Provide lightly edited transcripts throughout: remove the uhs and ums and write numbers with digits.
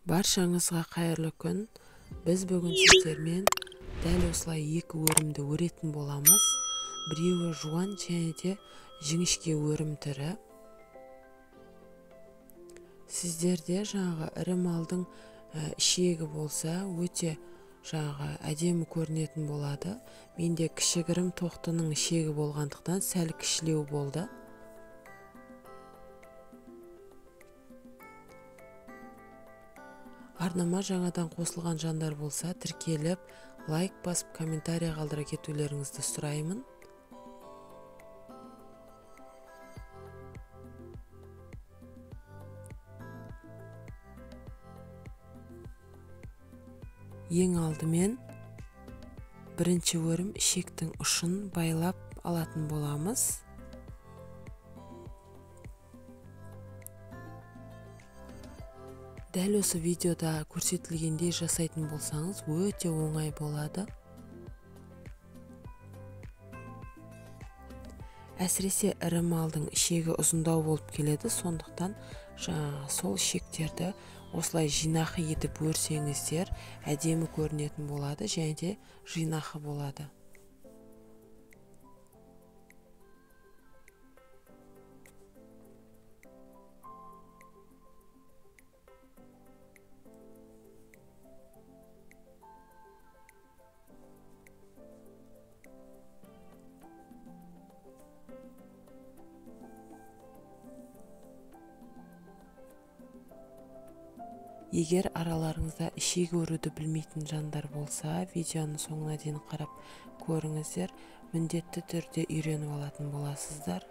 Баршаңызға қайырлы күн. Біз бүгін сіздермен дәл осылай екі өрімді өретін боламыз. Біреуі жуан және де жіңішке өрім түрі. Сіздерде жаңағы ірі малдың ішегі болса, өте жаңағы әдемі көрінетін болады. Менде кішігірім тоқтының ішегі болғандықтан сәл кішілеу болды. Арнама жаңадан қосылған жандар болса, тіркеліп, лайк басып, комментарий қалдыра кетулеріңізді сұраймын. Ең алдымен бірінші өрім ішектің ұшын байлап алатын боламыз. Дәл осы видеода көрсетілгендей жасайтын болсаңыз, өте оңай болады. Әсіресе ірі малдың ішегі ұзындау болып келеді, сондықтан сол ішектерді осылай жинақы етіп өрсеңіздер, әдемі көрінетін болады және де жинақы болады. Егер араларыңызда ішек өруді білмейтін жандар болса, видеоны соңына дейін қарап көріңіздер, міндетті түрде үйреніп алатын боласыздар.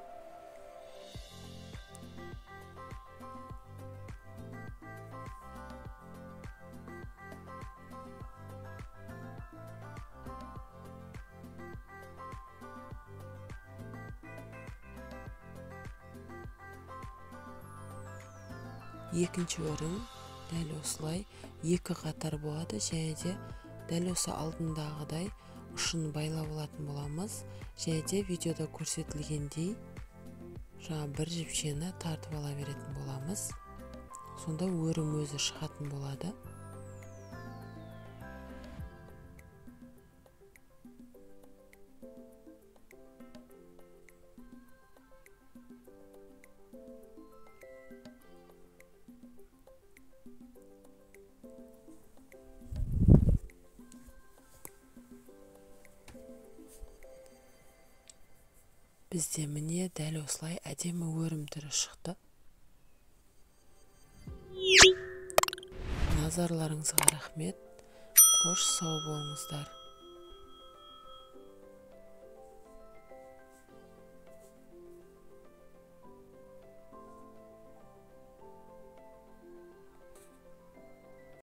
Екінші өрім дәл осылай екі қатар болады және де дәл осы алдындағыдай ұшын байлап алатын боламыз. Және де видеода көрсетілгендей бір жіпшені тартып ала беретін боламыз. Сонда өрім өзі шығатын болады. Бізде міне дәл осылай әдемі өрім түрі шықты. Назарларыңызға рахмет. Қош сау болыңыздар.